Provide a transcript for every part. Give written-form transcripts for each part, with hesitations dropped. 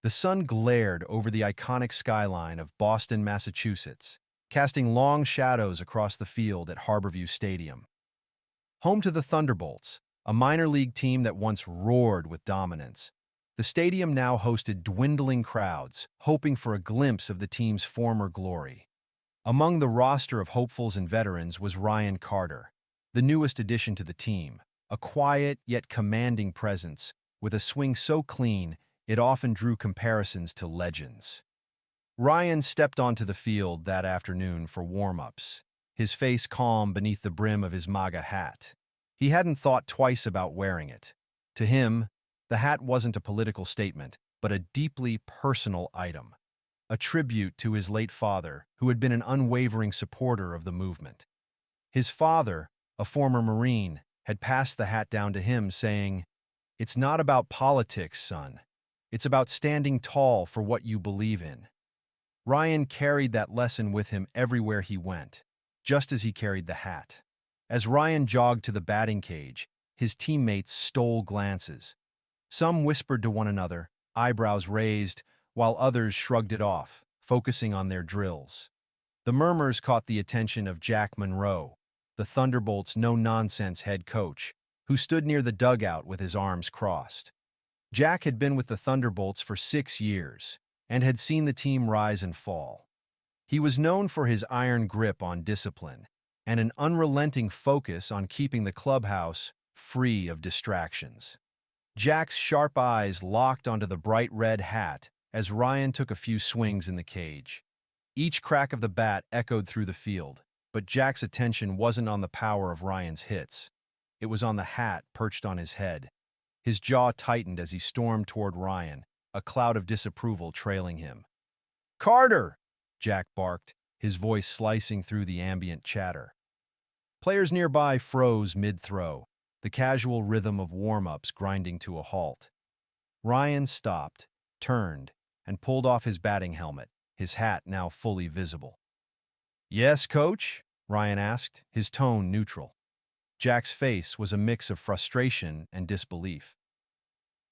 The sun glared over the iconic skyline of Boston, Massachusetts, casting long shadows across the field at Harborview Stadium. Home to the Thunderbolts, a minor league team that once roared with dominance, the stadium now hosted dwindling crowds, hoping for a glimpse of the team's former glory. Among the roster of hopefuls and veterans was Ryan Carter, the newest addition to the team, a quiet yet commanding presence, with a swing so clean it often drew comparisons to legends. Ryan stepped onto the field that afternoon for warm-ups, his face calm beneath the brim of his MAGA hat. He hadn't thought twice about wearing it. To him, the hat wasn't a political statement, but a deeply personal item, a tribute to his late father, who had been an unwavering supporter of the movement. His father, a former Marine, had passed the hat down to him, saying, "It's not about politics, son. It's about standing tall for what you believe in." Ryan carried that lesson with him everywhere he went, just as he carried the hat. As Ryan jogged to the batting cage, his teammates stole glances. Some whispered to one another, eyebrows raised, while others shrugged it off, focusing on their drills. The murmurs caught the attention of Jack Monroe, the Thunderbolts' no-nonsense head coach, who stood near the dugout with his arms crossed. Jack had been with the Thunderbolts for 6 years and had seen the team rise and fall. He was known for his iron grip on discipline and an unrelenting focus on keeping the clubhouse free of distractions. Jack's sharp eyes locked onto the bright red hat as Ryan took a few swings in the cage. Each crack of the bat echoed through the field, but Jack's attention wasn't on the power of Ryan's hits. It was on the hat perched on his head. His jaw tightened as he stormed toward Ryan, a cloud of disapproval trailing him. "Carter!" Jack barked, his voice slicing through the ambient chatter. Players nearby froze mid-throw, the casual rhythm of warm-ups grinding to a halt. Ryan stopped, turned, and pulled off his batting helmet, his hat now fully visible. "Yes, coach?" Ryan asked, his tone neutral. Jack's face was a mix of frustration and disbelief.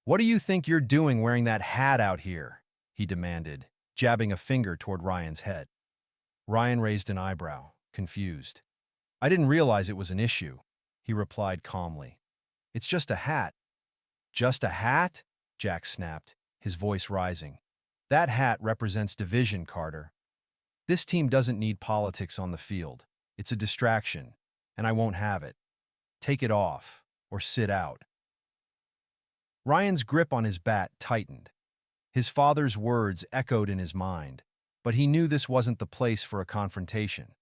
"What do you think you're doing wearing that hat out here?" he demanded, jabbing a finger toward Ryan's head. Ryan raised an eyebrow, confused. "I didn't realize it was an issue," he replied calmly. "It's just a hat." "Just a hat?" Jack snapped, his voice rising. "That hat represents division, Carter. This team doesn't need politics on the field. It's a distraction, and I won't have it. Take it off, or sit out." Ryan's grip on his bat tightened. His father's words echoed in his mind, but he knew this wasn't the place for a confrontation.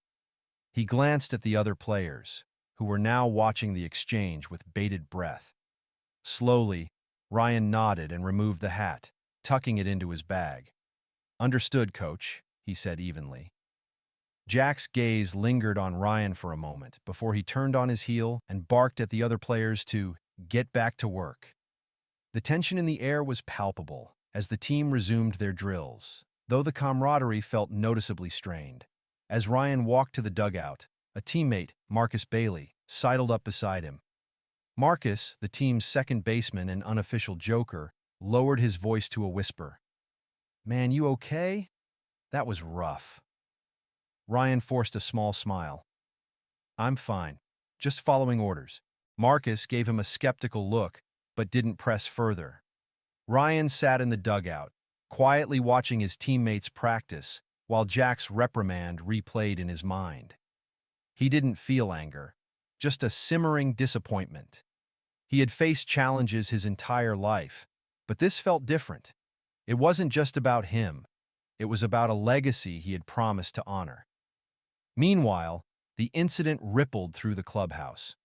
He glanced at the other players, who were now watching the exchange with bated breath. Slowly, Ryan nodded and removed the hat, tucking it into his bag. "Understood, coach," he said evenly. Jack's gaze lingered on Ryan for a moment before he turned on his heel and barked at the other players to get back to work. The tension in the air was palpable as the team resumed their drills, though the camaraderie felt noticeably strained. As Ryan walked to the dugout, a teammate, Marcus Bailey, sidled up beside him. Marcus, the team's second baseman and unofficial joker, lowered his voice to a whisper. "Man, you okay? That was rough." Ryan forced a small smile. "I'm fine. Just following orders." Marcus gave him a skeptical look, but didn't press further. Ryan sat in the dugout, quietly watching his teammates practice, while Jack's reprimand replayed in his mind. He didn't feel anger, just a simmering disappointment. He had faced challenges his entire life, but this felt different. It wasn't just about him. It was about a legacy he had promised to honor. Meanwhile, the incident rippled through the clubhouse.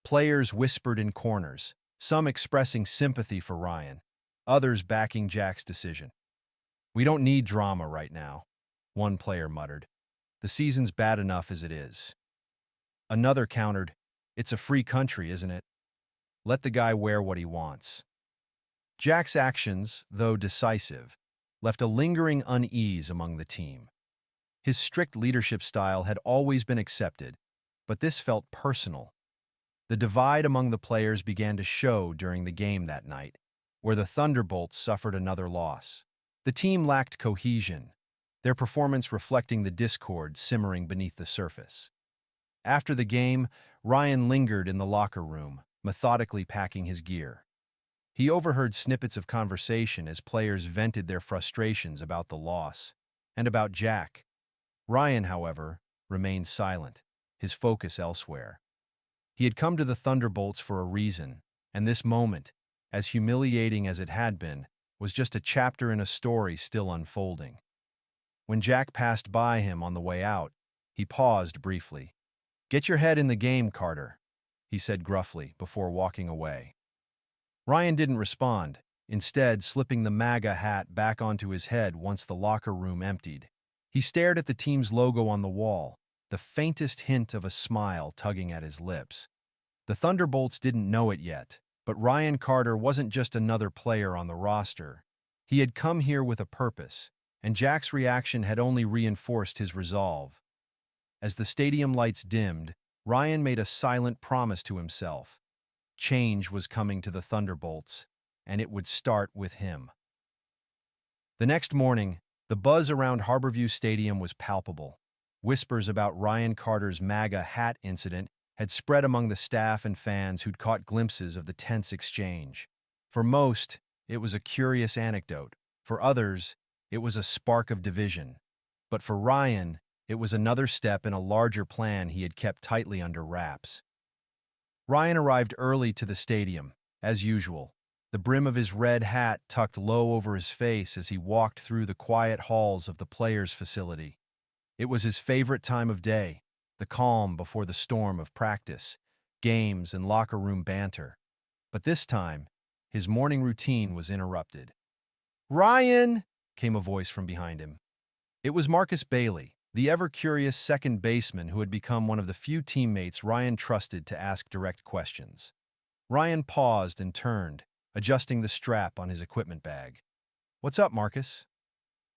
Players whispered in corners, some expressing sympathy for Ryan, others backing Jack's decision. "We don't need drama right now," one player muttered. "The season's bad enough as it is." Another countered, "It's a free country, isn't it? Let the guy wear what he wants." Jack's actions, though decisive, left a lingering unease among the team. His strict leadership style had always been accepted, but this felt personal. The divide among the players began to show during the game that night, where the Thunderbolts suffered another loss. The team lacked cohesion, their performance reflecting the discord simmering beneath the surface. After the game, Ryan lingered in the locker room, methodically packing his gear. He overheard snippets of conversation as players vented their frustrations about the loss and about Jack. Ryan, however, remained silent, his focus elsewhere. He had come to the Thunderbolts for a reason, and this moment, as humiliating as it had been, was just a chapter in a story still unfolding. When Jack passed by him on the way out, he paused briefly. "Get your head in the game, Carter," he said gruffly before walking away. Ryan didn't respond, instead slipping the MAGA hat back onto his head once the locker room emptied. He stared at the team's logo on the wall, the faintest hint of a smile tugging at his lips. The Thunderbolts didn't know it yet, but Ryan Carter wasn't just another player on the roster. He had come here with a purpose, and Jack's reaction had only reinforced his resolve. As the stadium lights dimmed, Ryan made a silent promise to himself. Change was coming to the Thunderbolts, and it would start with him. The next morning, the buzz around Harborview Stadium was palpable. Whispers about Ryan Carter's MAGA hat incident had spread among the staff and fans who'd caught glimpses of the tense exchange. For most, it was a curious anecdote. For others, it was a spark of division. But for Ryan, it was another step in a larger plan he had kept tightly under wraps. Ryan arrived early to the stadium, as usual, the brim of his red hat tucked low over his face as he walked through the quiet halls of the players' facility. It was his favorite time of day, the calm before the storm of practice, games, and locker room banter. But this time, his morning routine was interrupted. "Ryan!" came a voice from behind him. It was Marcus Bailey, the ever-curious second baseman who had become one of the few teammates Ryan trusted to ask direct questions. Ryan paused and turned, adjusting the strap on his equipment bag. "What's up, Marcus?"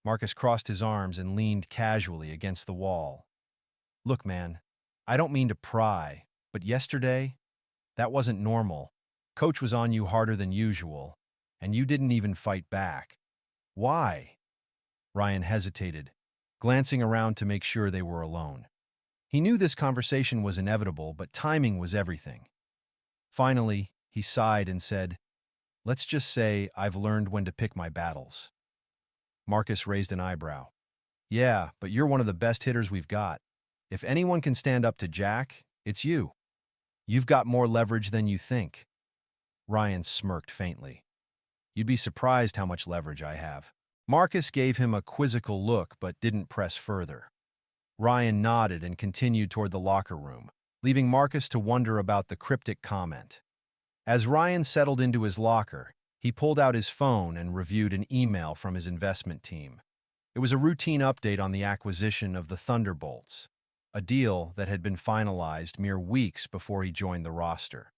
Marcus crossed his arms and leaned casually against the wall. "Look, man, I don't mean to pry, but yesterday, that wasn't normal. Coach was on you harder than usual, and you didn't even fight back. Why?" Ryan hesitated, glancing around to make sure they were alone. He knew this conversation was inevitable, but timing was everything. Finally, he sighed and said, "Let's just say I've learned when to pick my battles." Marcus raised an eyebrow. "Yeah, but you're one of the best hitters we've got. If anyone can stand up to Jack, it's you. You've got more leverage than you think." Ryan smirked faintly. "You'd be surprised how much leverage I have." Marcus gave him a quizzical look but didn't press further. Ryan nodded and continued toward the locker room, leaving Marcus to wonder about the cryptic comment. As Ryan settled into his locker, he pulled out his phone and reviewed an email from his investment team. It was a routine update on the acquisition of the Thunderbolts, a deal that had been finalized mere weeks before he joined the roster.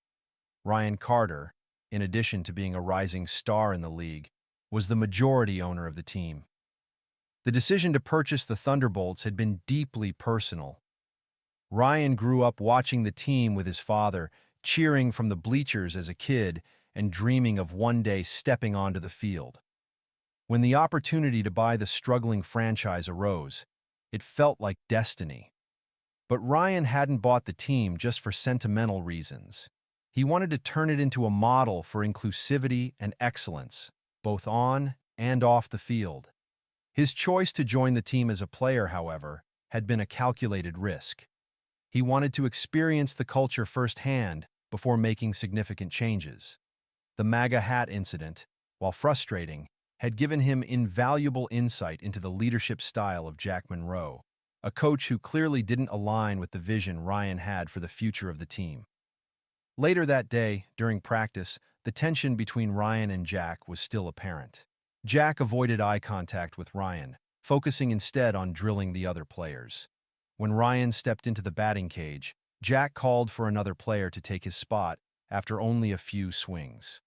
Ryan Carter, in addition to being a rising star in the league, was the majority owner of the team. The decision to purchase the Thunderbolts had been deeply personal. Ryan grew up watching the team with his father, cheering from the bleachers as a kid and dreaming of one day stepping onto the field. When the opportunity to buy the struggling franchise arose, it felt like destiny. But Ryan hadn't bought the team just for sentimental reasons. He wanted to turn it into a model for inclusivity and excellence, both on and off the field. His choice to join the team as a player, however, had been a calculated risk. He wanted to experience the culture firsthand before making significant changes. The MAGA hat incident, while frustrating, had given him invaluable insight into the leadership style of Jack Monroe, a coach who clearly didn't align with the vision Ryan had for the future of the team. Later that day, during practice, the tension between Ryan and Jack was still apparent. Jack avoided eye contact with Ryan, focusing instead on drilling the other players. When Ryan stepped into the batting cage, Jack called for another player to take his spot after only a few swings.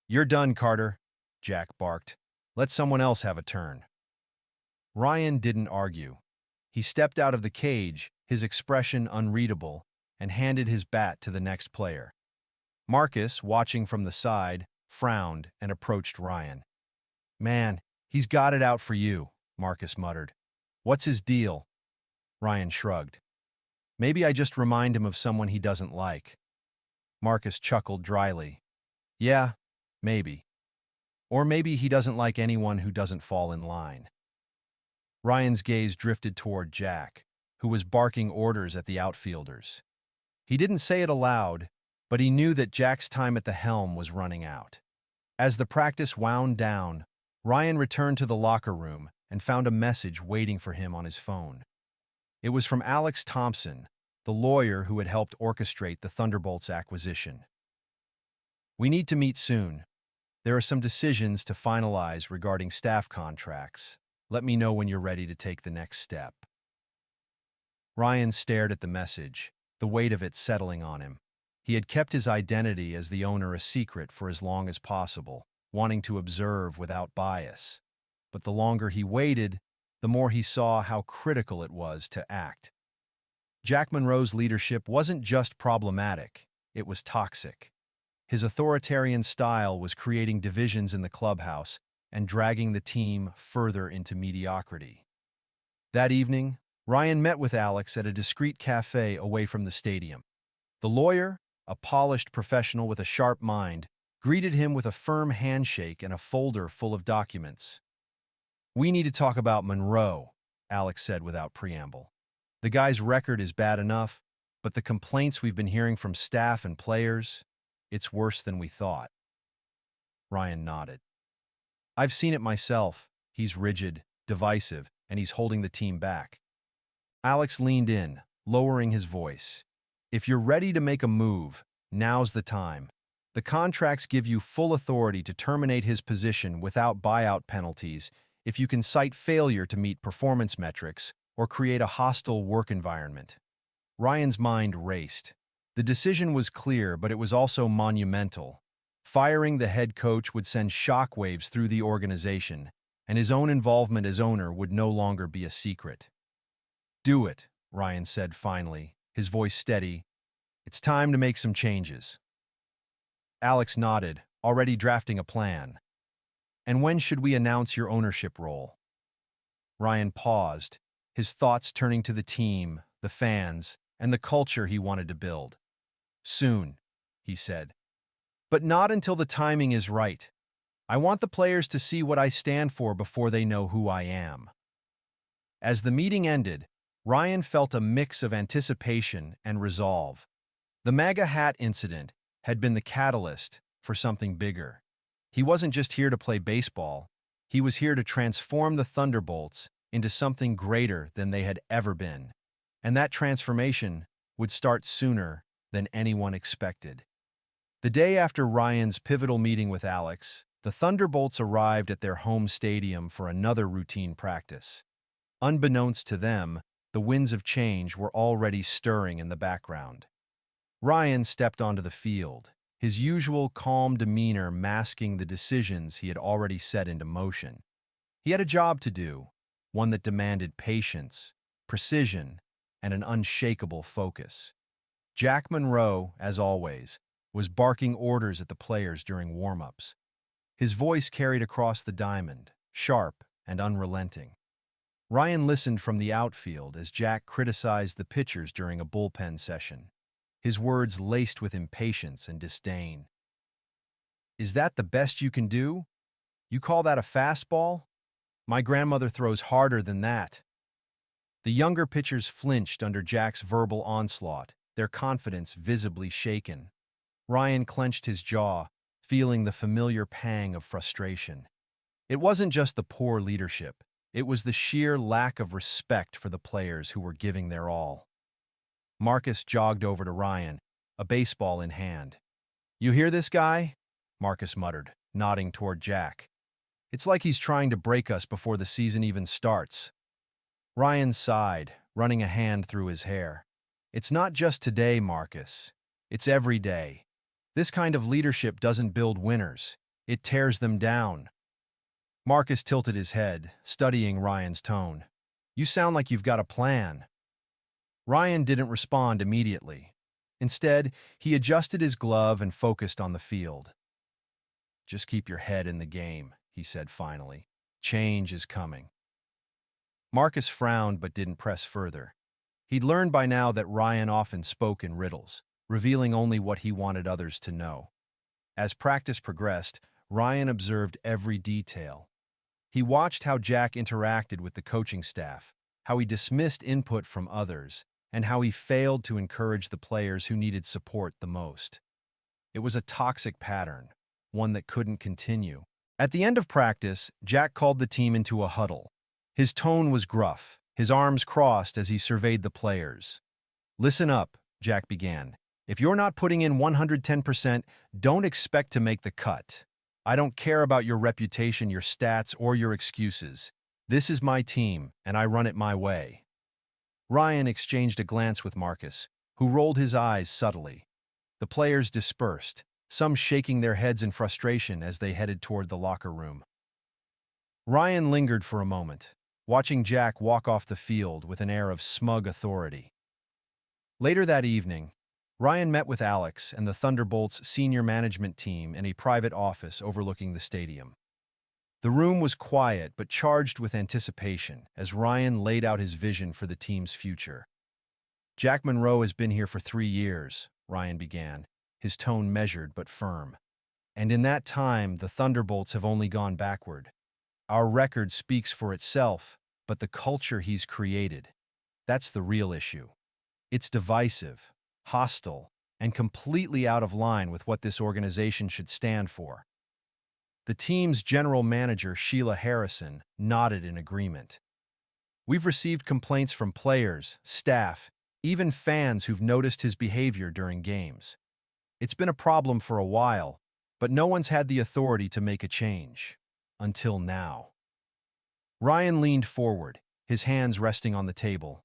"You're done, Carter," Jack barked. "Let someone else have a turn." Ryan didn't argue. He stepped out of the cage, his expression unreadable, and handed his bat to the next player. Marcus, watching from the side, frowned and approached Ryan. "Man, He's got it out for you, Marcus muttered. What's his deal? Ryan shrugged. Maybe I just remind him of someone he doesn't like. Marcus chuckled dryly. Yeah, maybe. Or maybe he doesn't like anyone who doesn't fall in line. Ryan's gaze drifted toward Jack, who was barking orders at the outfielders. He didn't say it aloud, but he knew that Jack's time at the helm was running out. As the practice wound down, Ryan returned to the locker room and found a message waiting for him on his phone. It was from Alex Thompson, the lawyer who had helped orchestrate the Thunderbolts acquisition. We need to meet soon. There are some decisions to finalize regarding staff contracts. Let me know when you're ready to take the next step. Ryan stared at the message, the weight of it settling on him. He had kept his identity as the owner a secret for as long as possible, wanting to observe without bias. But the longer he waited, the more he saw how critical it was to act. Jack Monroe's leadership wasn't just problematic, it was toxic. His authoritarian style was creating divisions in the clubhouse and dragging the team further into mediocrity. That evening, Ryan met with Alex at a discreet cafe away from the stadium. The lawyer, a polished professional with a sharp mind, greeted him with a firm handshake and a folder full of documents. We need to talk about Monroe, Alex said without preamble. The guy's record is bad enough, but the complaints we've been hearing from staff and players, it's worse than we thought. Ryan nodded. I've seen it myself. He's rigid, divisive, and he's holding the team back. Alex leaned in, lowering his voice. If you're ready to make a move, now's the time. The contracts give you full authority to terminate his position without buyout penalties if you can cite failure to meet performance metrics or create a hostile work environment. Ryan's mind raced. The decision was clear, but it was also monumental. Firing the head coach would send shockwaves through the organization, and his own involvement as owner would no longer be a secret. Do it, Ryan said finally, his voice steady. It's time to make some changes. Alex nodded, already drafting a plan. And when should we announce your ownership role? Ryan paused, his thoughts turning to the team, the fans, and the culture he wanted to build. Soon, he said. But not until the timing is right. I want the players to see what I stand for before they know who I am. As the meeting ended, Ryan felt a mix of anticipation and resolve. The MAGA hat incident had been the catalyst for something bigger. He wasn't just here to play baseball. He was here to transform the Thunderbolts into something greater than they had ever been. And that transformation would start sooner than anyone expected. The day after Ryan's pivotal meeting with Alex, the Thunderbolts arrived at their home stadium for another routine practice. Unbeknownst to them, the winds of change were already stirring in the background. Ryan stepped onto the field, his usual calm demeanor masking the decisions he had already set into motion. He had a job to do, one that demanded patience, precision, and an unshakable focus. Jack Monroe, as always, was barking orders at the players during warm-ups. His voice carried across the diamond, sharp and unrelenting. Ryan listened from the outfield as Jack criticized the pitchers during a bullpen session, his words laced with impatience and disdain. Is that the best you can do? You call that a fastball? My grandmother throws harder than that. The younger pitchers flinched under Jack's verbal onslaught, their confidence visibly shaken. Ryan clenched his jaw, feeling the familiar pang of frustration. It wasn't just the poor leadership. It was the sheer lack of respect for the players who were giving their all. Marcus jogged over to Ryan, a baseball in hand. You hear this guy? Marcus muttered, nodding toward Jack. It's like he's trying to break us before the season even starts. Ryan sighed, running a hand through his hair. It's not just today, Marcus. It's every day. This kind of leadership doesn't build winners. It tears them down. Marcus tilted his head, studying Ryan's tone. You sound like you've got a plan. Ryan didn't respond immediately. Instead, he adjusted his glove and focused on the field. Just keep your head in the game, he said finally. Change is coming. Marcus frowned but didn't press further. He'd learned by now that Ryan often spoke in riddles, revealing only what he wanted others to know. As practice progressed, Ryan observed every detail. He watched how Jack interacted with the coaching staff, how he dismissed input from others, and how he failed to encourage the players who needed support the most. It was a toxic pattern, one that couldn't continue. At the end of practice, Jack called the team into a huddle. His tone was gruff, his arms crossed as he surveyed the players. "Listen up," Jack began. "If you're not putting in 110%, don't expect to make the cut. I don't care about your reputation, your stats, or your excuses. This is my team, and I run it my way." Ryan exchanged a glance with Marcus, who rolled his eyes subtly. The players dispersed, some shaking their heads in frustration as they headed toward the locker room. Ryan lingered for a moment, watching Jack walk off the field with an air of smug authority. Later that evening, Ryan met with Alex and the Thunderbolts' senior management team in a private office overlooking the stadium. The room was quiet but charged with anticipation as Ryan laid out his vision for the team's future. "Jack Monroe has been here for 3 years," Ryan began, his tone measured but firm. "And in that time, the Thunderbolts have only gone backward. Our record speaks for itself, but the culture he's created, that's the real issue. It's divisive, hostile, and completely out of line with what this organization should stand for." The team's general manager, Sheila Harrison, nodded in agreement. "We've received complaints from players, staff, even fans who've noticed his behavior during games. It's been a problem for a while, but no one's had the authority to make a change. Until now." Ryan leaned forward, his hands resting on the table.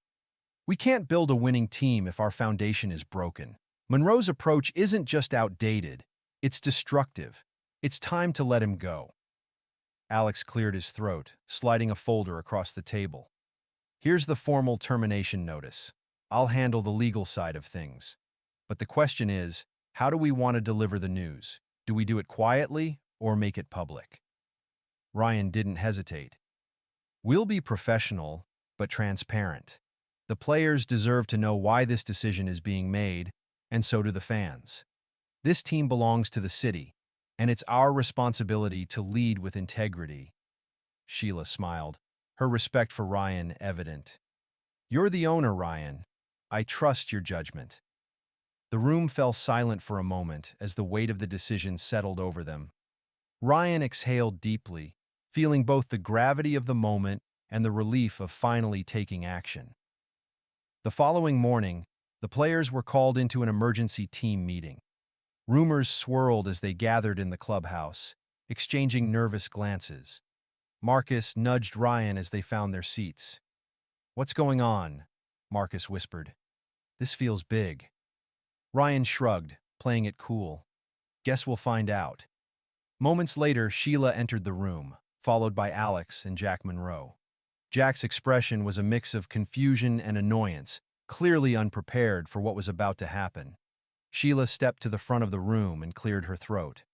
"We can't build a winning team if our foundation is broken. Monroe's approach isn't just outdated, it's destructive. It's time to let him go." Alex cleared his throat, sliding a folder across the table. "Here's the formal termination notice. I'll handle the legal side of things. But the question is, how do we want to deliver the news? Do we do it quietly or make it public?" Ryan didn't hesitate. "We'll be professional, but transparent. The players deserve to know why this decision is being made, and so do the fans. This team belongs to the city, and it's our responsibility to lead with integrity." Sheila smiled, her respect for Ryan evident. "You're the owner, Ryan. I trust your judgment." The room fell silent for a moment as the weight of the decision settled over them. Ryan exhaled deeply, feeling both the gravity of the moment and the relief of finally taking action. The following morning, the players were called into an emergency team meeting. Rumors swirled as they gathered in the clubhouse, exchanging nervous glances. Marcus nudged Ryan as they found their seats. "What's going on?" Marcus whispered. "This feels big." Ryan shrugged, playing it cool. "Guess we'll find out." Moments later, Sheila entered the room, followed by Alex and Jack Monroe. Jack's expression was a mix of confusion and annoyance, clearly unprepared for what was about to happen. Sheila stepped to the front of the room and cleared her throat.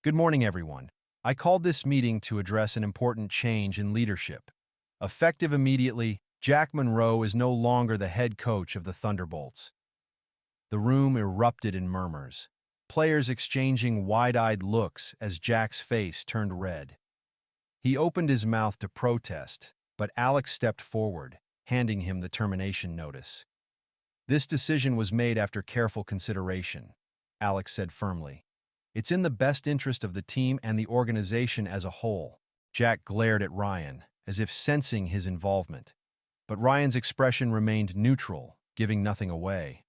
"Good morning, everyone. I called this meeting to address an important change in leadership. Effective immediately, Jack Monroe is no longer the head coach of the Thunderbolts." The room erupted in murmurs, players exchanging wide-eyed looks as Jack's face turned red. He opened his mouth to protest, but Alex stepped forward, handing him the termination notice. "This decision was made after careful consideration," Alex said firmly. "It's in the best interest of the team and the organization as a whole." Jack glared at Ryan, as if sensing his involvement. But Ryan's expression remained neutral, giving nothing away.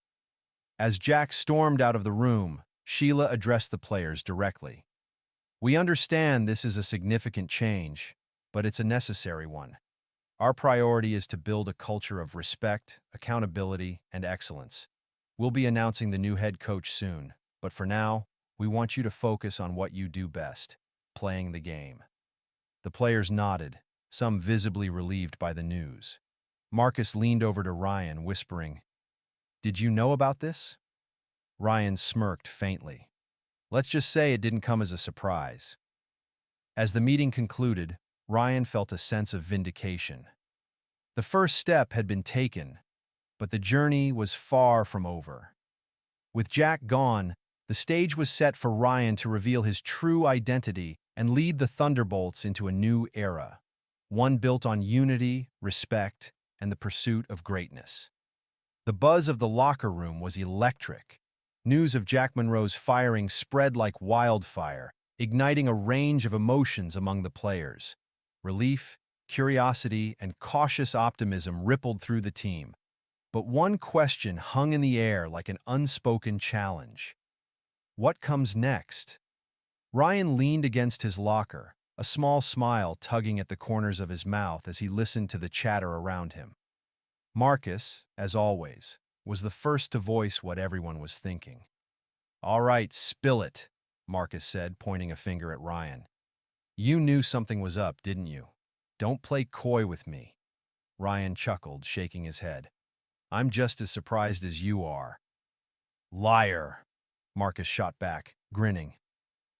As Jack stormed out of the room, Sheila addressed the players directly. "We understand this is a significant change, but it's a necessary one. Our priority is to build a culture of respect, accountability, and excellence. We'll be announcing the new head coach soon, but for now, we want you to focus on what you do best, playing the game." The players nodded, some visibly relieved by the news. Marcus leaned over to Ryan, whispering, "Did you know about this?" Ryan smirked faintly. "Let's just say it didn't come as a surprise." As the meeting concluded, Ryan felt a sense of vindication. The first step had been taken, but the journey was far from over. With Jack gone, the stage was set for Ryan to reveal his true identity and lead the Thunderbolts into a new era, one built on unity, respect, and the pursuit of greatness. The buzz of the locker room was electric. News of Jack Monroe's firing spread like wildfire, igniting a range of emotions among the players. Relief, curiosity, and cautious optimism rippled through the team. But one question hung in the air like an unspoken challenge. What comes next? Ryan leaned against his locker, a small smile tugging at the corners of his mouth as he listened to the chatter around him. Marcus, as always, was the first to voice what everyone was thinking. "All right, spill it," Marcus said, pointing a finger at Ryan. "You knew something was up, didn't you? Don't play coy with me." Ryan chuckled, shaking his head. "I'm just as surprised as you are." "Liar," Marcus shot back, grinning.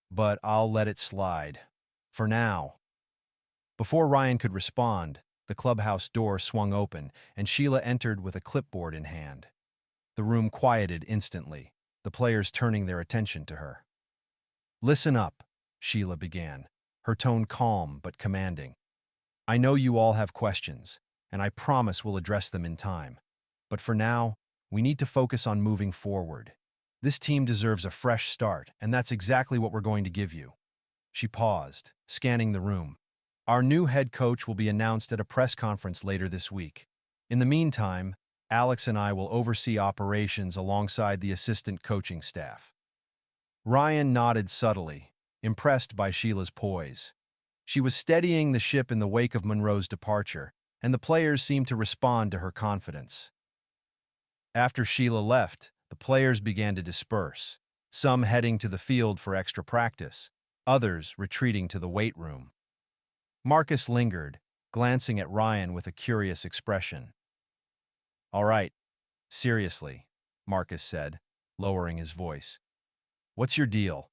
"But I'll let it slide. For now." Before Ryan could respond, the clubhouse door swung open, and Sheila entered with a clipboard in hand. The room quieted instantly, the players turning their attention to her. "Listen up," Sheila began, her tone calm but commanding. "I know you all have questions, and I promise we'll address them in time. But for now, we need to focus on moving forward. This team deserves a fresh start, and that's exactly what we're going to give you." She paused, scanning the room. "Our new head coach will be announced at a press conference later this week. In the meantime, Alex and I will oversee operations alongside the assistant coaching staff." Ryan nodded subtly, impressed by Sheila's poise. She was steadying the ship in the wake of Monroe's departure, and the players seemed to respond to her confidence. After Sheila left, the players began to disperse, some heading to the field for extra practice, others retreating to the weight room. Marcus lingered, glancing at Ryan with a curious expression. "All right, seriously," Marcus said, lowering his voice. "What's your deal?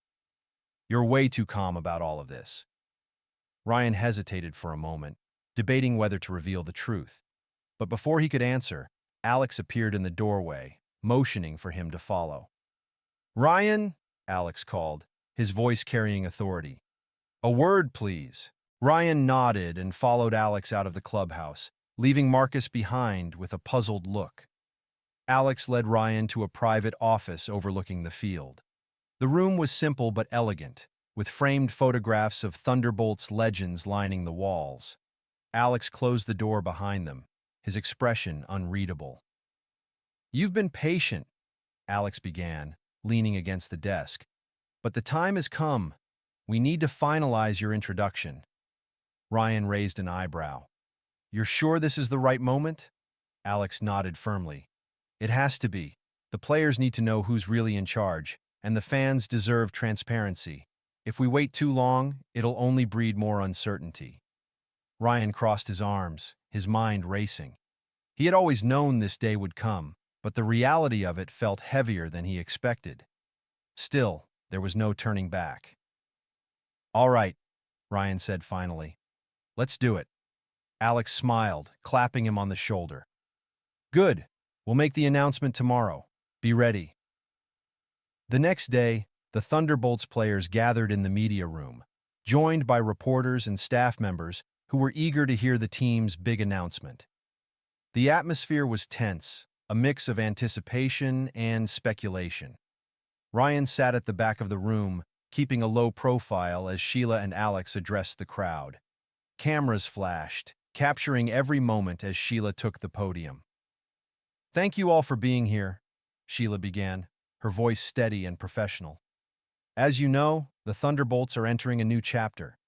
You're way too calm about all of this." Ryan hesitated for a moment, debating whether to reveal the truth. But before he could answer, Alex appeared in the doorway, motioning for him to follow. "Ryan," Alex called, his voice carrying authority. "A word, please." Ryan nodded and followed Alex out of the clubhouse, leaving Marcus behind with a puzzled look. Alex led Ryan to a private office overlooking the field. The room was simple but elegant, with framed photographs of Thunderbolts legends lining the walls. Alex closed the door behind them, his expression unreadable. "You've been patient," Alex began, leaning against the desk. "But the time has come. We need to finalize your introduction." Ryan raised an eyebrow. "You're sure this is the right moment?" Alex nodded firmly. "It has to be. The players need to know who's really in charge, and the fans deserve transparency. If we wait too long, it'll only breed more uncertainty." Ryan crossed his arms, his mind racing. He had always known this day would come, but the reality of it felt heavier than he expected. Still, there was no turning back. "All right," Ryan said finally. "Let's do it." Alex smiled, clapping him on the shoulder. "Good. We'll make the announcement tomorrow. Be ready." The next day, the Thunderbolts players gathered in the media room, joined by reporters and staff members who were eager to hear the team's big announcement. The atmosphere was tense, a mix of anticipation and speculation. Ryan sat at the back of the room, keeping a low profile as Sheila and Alex addressed the crowd. Cameras flashed, capturing every moment as Sheila took the podium. "Thank you all for being here," Sheila began, her voice steady and professional. "As you know, the Thunderbolts are entering a new chapter.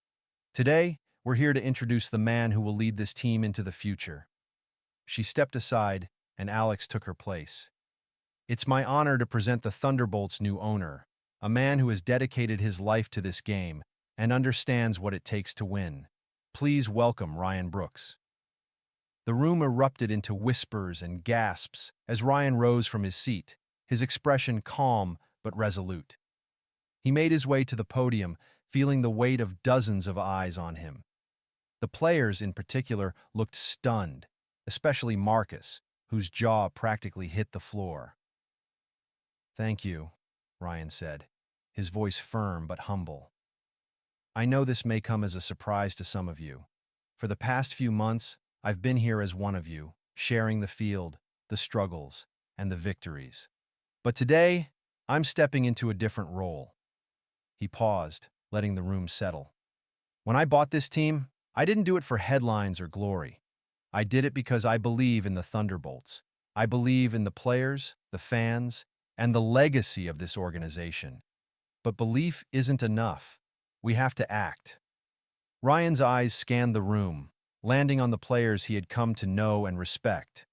Today, we're here to introduce the man who will lead this team into the future." She stepped aside, and Alex took her place. "It's my honor to present the Thunderbolts' new owner, a man who has dedicated his life to this game and understands what it takes to win. Please welcome Ryan Brooks." The room erupted into whispers and gasps as Ryan rose from his seat, his expression calm but resolute. He made his way to the podium, feeling the weight of dozens of eyes on him. The players, in particular, looked stunned, especially Marcus, whose jaw practically hit the floor. "Thank you," Ryan said, his voice firm but humble. "I know this may come as a surprise to some of you. For the past few months, I've been here as one of you, sharing the field, the struggles, and the victories. But today, I'm stepping into a different role." He paused, letting the room settle. "When I bought this team, I didn't do it for headlines or glory. I did it because I believe in the Thunderbolts. I believe in the players, the fans, and the legacy of this organization. But belief isn't enough. We have to act." Ryan's eyes scanned the room, landing on the players he had come to know and respect.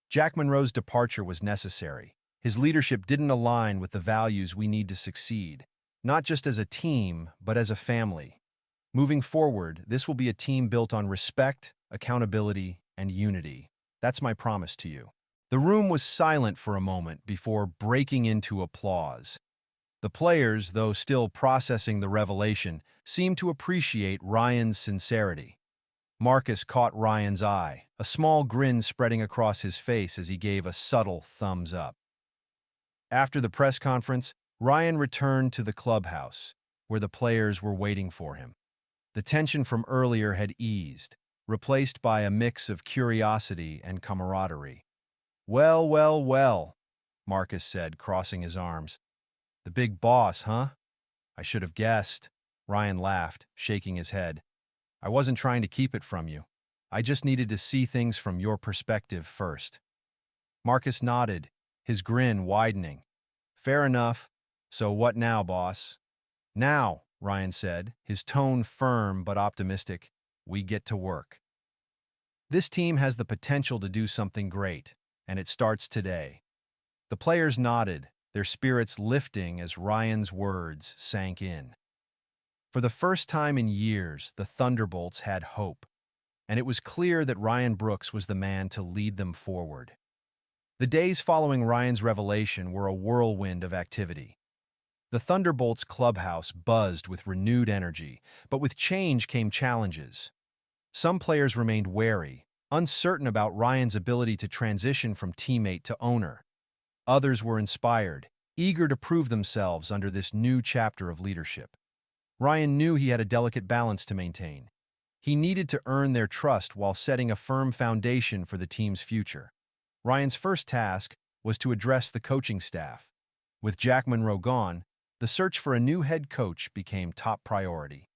Jack Monroe's departure was necessary. His leadership didn't align with the values we need to succeed, not just as a team, but as a family. Moving forward, this will be a team built on respect, accountability, and unity. That's my promise to you. The room was silent for a moment before breaking into applause. The players, though still processing the revelation, seemed to appreciate Ryan's sincerity. Marcus caught Ryan's eye, a small grin spreading across his face as he gave a subtle thumbs up. After the press conference, Ryan returned to the clubhouse, where the players were waiting for him. The tension from earlier had eased, replaced by a mix of curiosity and camaraderie. "Well, well, well," Marcus said, crossing his arms. "The big boss, huh?" "I should have guessed," Ryan laughed, shaking his head. "I wasn't trying to keep it from you. I just needed to see things from your perspective first." Marcus nodded, his grin widening. "Fair enough. So what now, boss?" "Now," Ryan said, his tone firm but optimistic, "we get to work. This team has the potential to do something great, and it starts today." The players nodded, their spirits lifting as Ryan's words sank in. For the first time in years, the Thunderbolts had hope, and it was clear that Ryan Brooks was the man to lead them forward. The days following Ryan's revelation were a whirlwind of activity. The Thunderbolts clubhouse buzzed with renewed energy, but with change came challenges. Some players remained wary, uncertain about Ryan's ability to transition from teammate to owner. Others were inspired, eager to prove themselves under this new chapter of leadership. Ryan knew he had a delicate balance to maintain. He needed to earn their trust while setting a firm foundation for the team's future. Ryan's first task was to address the coaching staff. With Jack Monroe gone, the search for a new head coach became top priority.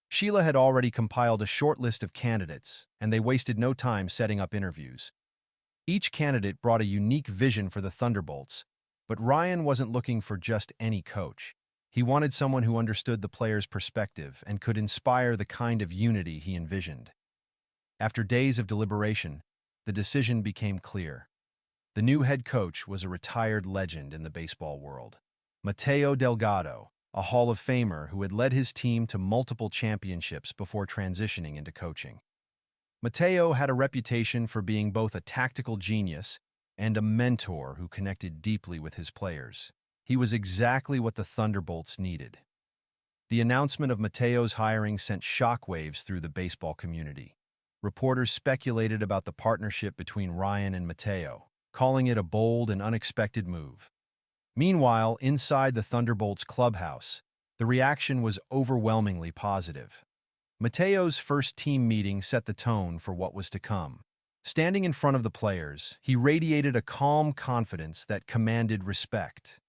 Sheila had already compiled a short list of candidates, and they wasted no time setting up interviews. Each candidate brought a unique vision for the Thunderbolts, but Ryan wasn't looking for just any coach. He wanted someone who understood the player's perspective and could inspire the kind of unity he envisioned. After days of deliberation, the decision became clear. The new head coach was a retired legend in the baseball world, Mateo Delgado, a Hall of Famer who had led his team to multiple championships before transitioning into coaching. Mateo had a reputation for being both a tactical genius and a mentor who connected deeply with his players. He was exactly what the Thunderbolts needed. The announcement of Mateo's hiring sent shockwaves through the baseball community. Reporters speculated about the partnership between Ryan and Mateo, calling it a bold and unexpected move. Meanwhile, inside the Thunderbolts clubhouse, the reaction was overwhelmingly positive. Mateo's first team meeting set the tone for what was to come. Standing in front of the players, he radiated a calm confidence that commanded respect.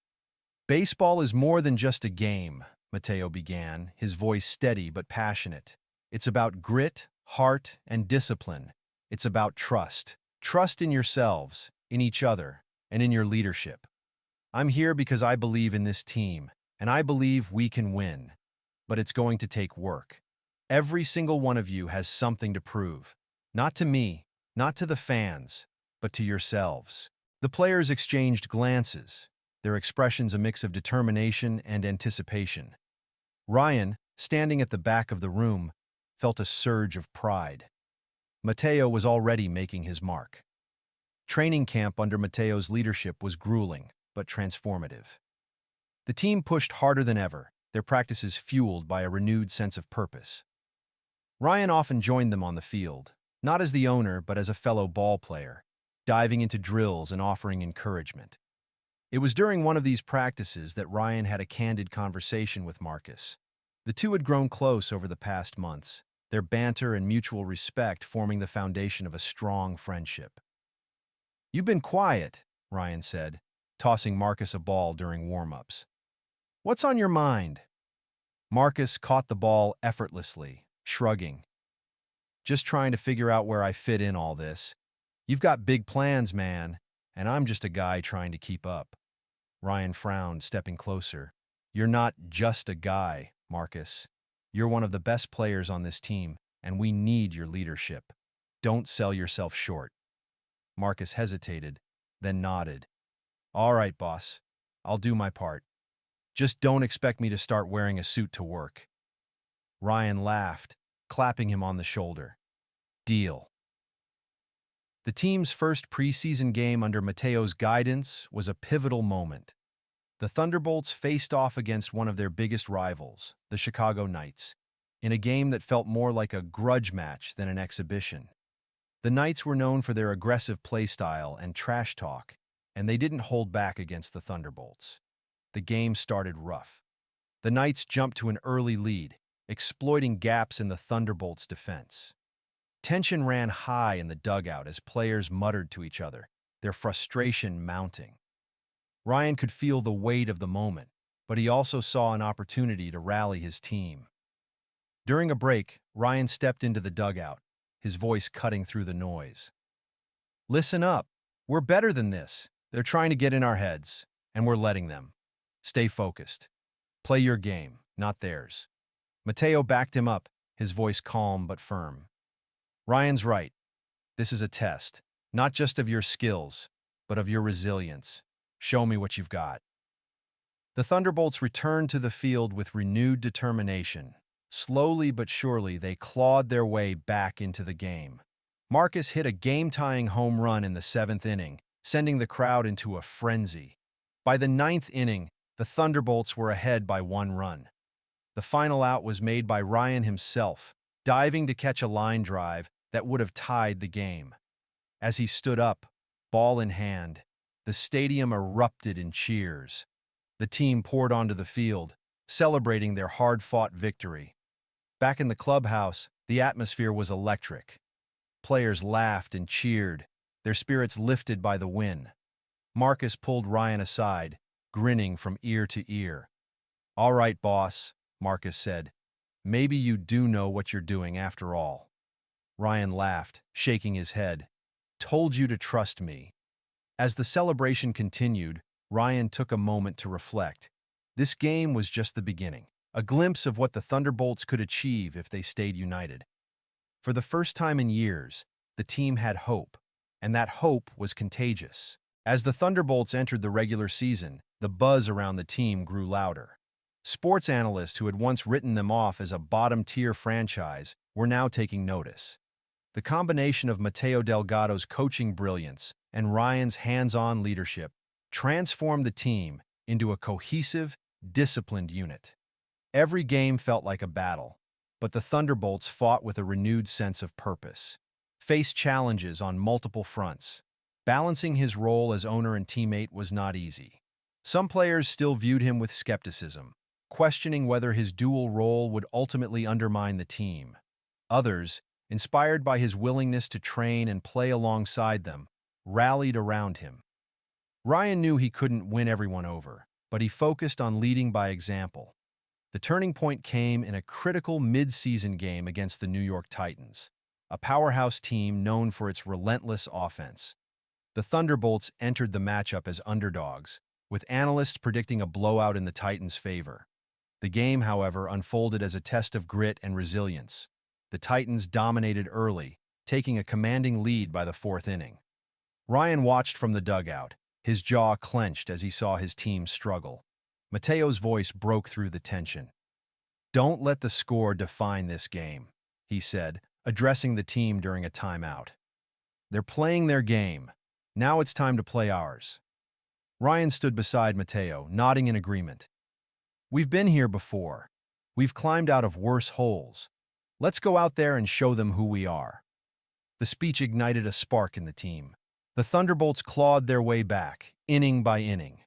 "Baseball is more than just a game," Mateo began, his voice steady but passionate. "It's about grit, heart, and discipline. It's about trust. Trust in yourselves, in each other, and in your leadership. I'm here because I believe in this team, and I believe we can win. But it's going to take work. Every single one of you has something to prove. Not to me, not to the fans, but to yourselves." The players exchanged glances, their expressions a mix of determination and anticipation. Ryan, standing at the back of the room, felt a surge of pride. Mateo was already making his mark. Training camp under Mateo's leadership was grueling, but transformative. The team pushed harder than ever, their practices fueled by a renewed sense of purpose. Ryan often joined them on the field, not as the owner but as a fellow ball player, diving into drills and offering encouragement. It was during one of these practices that Ryan had a candid conversation with Marcus. The two had grown close over the past months, their banter and mutual respect forming the foundation of a strong friendship. "You've been quiet," Ryan said, tossing Marcus a ball during warm-ups. "What's on your mind?" Marcus caught the ball effortlessly, shrugging. "Just trying to figure out where I fit in all this. You've got big plans, man, and I'm just a guy trying to keep up." Ryan frowned, stepping closer. "You're not just a guy, Marcus. You're one of the best players on this team, and we need your leadership. Don't sell yourself short." Marcus hesitated, then nodded. "All right, boss. I'll do my part. Just don't expect me to start wearing a suit to work." Ryan laughed, clapping him on the shoulder. "Deal." The team's first preseason game under Mateo's guidance was a pivotal moment. The Thunderbolts faced off against one of their biggest rivals, the Chicago Knights, in a game that felt more like a grudge match than an exhibition. The Knights were known for their aggressive play style and trash talk, and they didn't hold back against the Thunderbolts. The game started rough. The Knights jumped to an early lead, exploiting gaps in the Thunderbolts' defense. Tension ran high in the dugout as players muttered to each other, their frustration mounting. Ryan could feel the weight of the moment, but he also saw an opportunity to rally his team. During a break, Ryan stepped into the dugout, his voice cutting through the noise. "Listen up. We're better than this. They're trying to get in our heads, and we're letting them. Stay focused. Play your game, not theirs." Mateo backed him up, his voice calm but firm. "Ryan's right. This is a test, not just of your skills, but of your resilience. Show me what you've got." The Thunderbolts returned to the field with renewed determination. Slowly but surely, they clawed their way back into the game. Marcus hit a game-tying home run in the 7th inning, sending the crowd into a frenzy. By the 9th inning, the Thunderbolts were ahead by 1 run. The final out was made by Ryan himself, diving to catch a line drive that would have tied the game. As he stood up, ball in hand, the stadium erupted in cheers. The team poured onto the field, celebrating their hard-fought victory. Back in the clubhouse, the atmosphere was electric. Players laughed and cheered, their spirits lifted by the win. Marcus pulled Ryan aside, grinning from ear to ear. "All right, boss," Marcus said. "Maybe you do know what you're doing after all." Ryan laughed, shaking his head. "Told you to trust me." As the celebration continued, Ryan took a moment to reflect. This game was just the beginning, a glimpse of what the Thunderbolts could achieve if they stayed united. For the first time in years, the team had hope, and that hope was contagious. As the Thunderbolts entered the regular season, the buzz around the team grew louder. Sports analysts who had once written them off as a bottom-tier franchise were now taking notice. The combination of Mateo Delgado's coaching brilliance and Ryan's hands-on leadership transformed the team into a cohesive, disciplined unit. Every game felt like a battle, but the Thunderbolts fought with a renewed sense of purpose, faced challenges on multiple fronts. Balancing his role as owner and teammate was not easy. Some players still viewed him with skepticism, questioning whether his dual role would ultimately undermine the team. Others, inspired by his willingness to train and play alongside them, rallied around him. Ryan knew he couldn't win everyone over, but he focused on leading by example. The turning point came in a critical mid-season game against the New York Titans, a powerhouse team known for its relentless offense. The Thunderbolts entered the matchup as underdogs, with analysts predicting a blowout in the Titans' favor. The game, however, unfolded as a test of grit and resilience. The Titans dominated early, taking a commanding lead by the 4th inning. Ryan watched from the dugout, his jaw clenched as he saw his team struggle. Mateo's voice broke through the tension. "Don't let the score define this game," he said, addressing the team during a timeout. "They're playing their game. Now it's time to play ours." Ryan stood beside Mateo, nodding in agreement. "We've been here before. We've climbed out of worse holes. Let's go out there and show them who we are. The speech ignited a spark in the team. The Thunderbolts clawed their way back, inning by inning.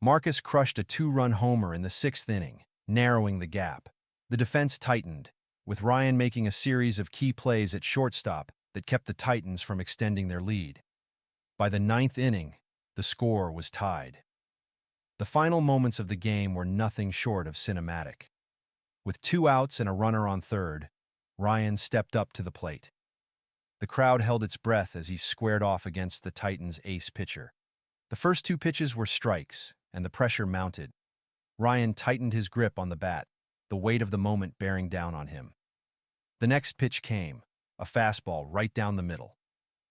Marcus crushed a 2-run homer in the 6th inning, narrowing the gap. The defense tightened, with Ryan making a series of key plays at shortstop that kept the Titans from extending their lead. By the 9th inning, the score was tied. The final moments of the game were nothing short of cinematic. With 2 outs and a runner on third, Ryan stepped up to the plate. The crowd held its breath as he squared off against the Titans' ace pitcher. The first 2 pitches were strikes, and the pressure mounted. Ryan tightened his grip on the bat, the weight of the moment bearing down on him. The next pitch came, a fastball right down the middle.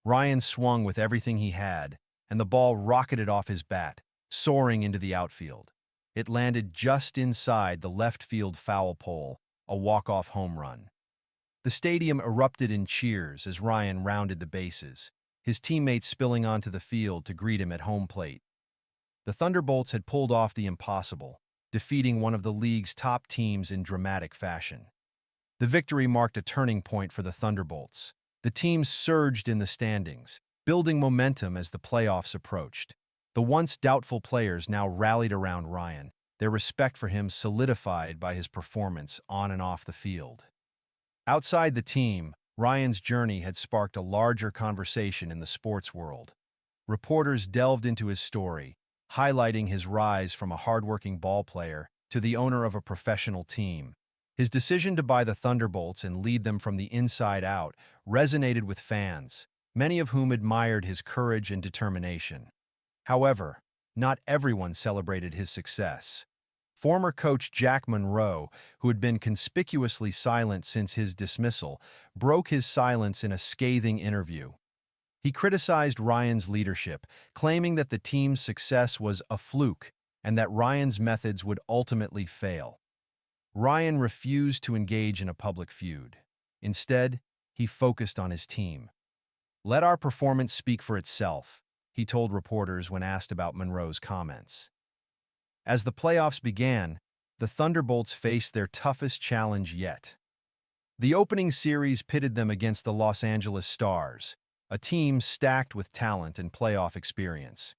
Ryan swung with everything he had, and the ball rocketed off his bat, soaring into the outfield. It landed just inside the left field foul pole, a walk-off home run. The stadium erupted in cheers as Ryan rounded the bases, his teammates spilling onto the field to greet him at home plate. The Thunderbolts had pulled off the impossible, defeating one of the league's top teams in dramatic fashion. The victory marked a turning point for the Thunderbolts. The team surged in the standings, building momentum as the playoffs approached. The once doubtful players now rallied around Ryan, their respect for him solidified by his performance on and off the field. Outside the team, Ryan's journey had sparked a larger conversation in the sports world. Reporters delved into his story, highlighting his rise from a hardworking ballplayer to the owner of a professional team. His decision to buy the Thunderbolts and lead them from the inside out resonated with fans, many of whom admired his courage and determination. However, not everyone celebrated his success. Former coach Jack Monroe, who had been conspicuously silent since his dismissal, broke his silence in a scathing interview. He criticized Ryan's leadership, claiming that the team's success was a fluke and that Ryan's methods would ultimately fail. Ryan refused to engage in a public feud. Instead, he focused on his team. "Let our performance speak for itself," he told reporters when asked about Monroe's comments. As the playoffs began, the Thunderbolts faced their toughest challenge yet. The opening series pitted them against the Los Angeles Stars, a team stacked with talent and playoff experience.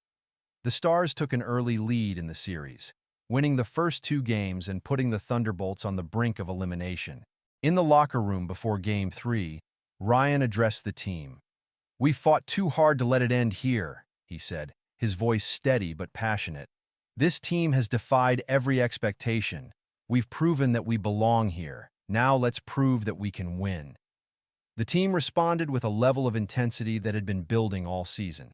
The Stars took an early lead in the series, winning the first 2 games and putting the Thunderbolts on the brink of elimination. In the locker room before Game 3, Ryan addressed the team. "We fought too hard to let it end here," he said, his voice steady but passionate. "This team has defied every expectation. We've proven that we belong here. Now let's prove that we can win." The team responded with a level of intensity that had been building all season.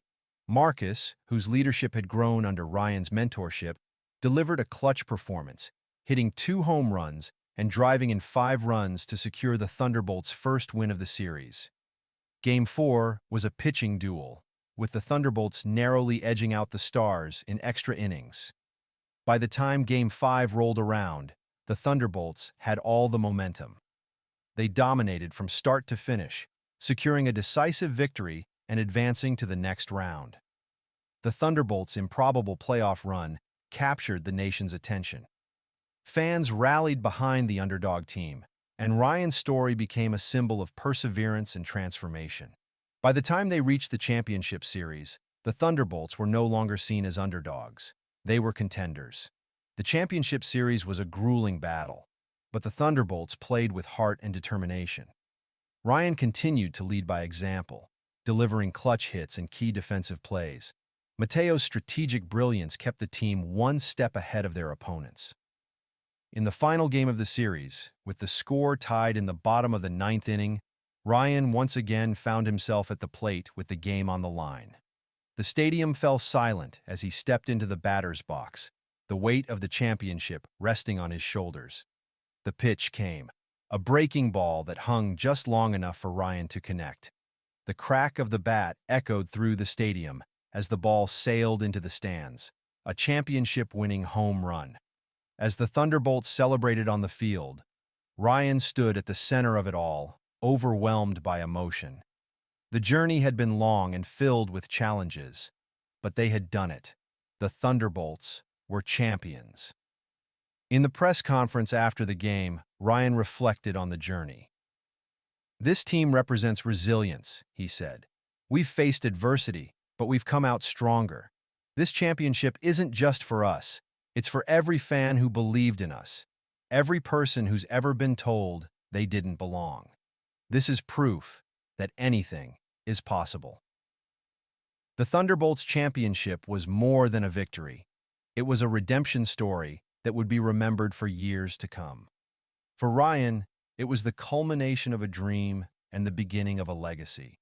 Marcus, whose leadership had grown under Ryan's mentorship, delivered a clutch performance, hitting 2 home runs and driving in 5 runs to secure the Thunderbolts' first win of the series. Game 4 was a pitching duel, with the Thunderbolts narrowly edging out the Stars in extra innings. By the time Game 5 rolled around, the Thunderbolts had all the momentum. They dominated from start to finish, securing a decisive victory and advancing to the next round. The Thunderbolts' improbable playoff run captured the nation's attention. Fans rallied behind the underdog team, and Ryan's story became a symbol of perseverance and transformation. By the time they reached the championship series, the Thunderbolts were no longer seen as underdogs. They were contenders. The championship series was a grueling battle, but the Thunderbolts played with heart and determination. Ryan continued to lead by example, delivering clutch hits and key defensive plays. Mateo's strategic brilliance kept the team one step ahead of their opponents. In the final game of the series, with the score tied in the bottom of the 9th inning, Ryan once again found himself at the plate with the game on the line. The stadium fell silent as he stepped into the batter's box, the weight of the championship resting on his shoulders. The pitch came, a breaking ball that hung just long enough for Ryan to connect. The crack of the bat echoed through the stadium as the ball sailed into the stands, a championship-winning home run. As the Thunderbolts celebrated on the field, Ryan stood at the center of it all, overwhelmed by emotion. The journey had been long and filled with challenges, but they had done it. The Thunderbolts were champions. In the press conference after the game, Ryan reflected on the journey. This team represents resilience, he said. We've faced adversity, but we've come out stronger. This championship isn't just for us. It's for every fan who believed in us. Every person who's ever been told they didn't belong. This is proof that anything is possible. The Thunderbolts championship was more than a victory. It was a redemption story that would be remembered for years to come. For Ryan, it was the culmination of a dream and the beginning of a legacy.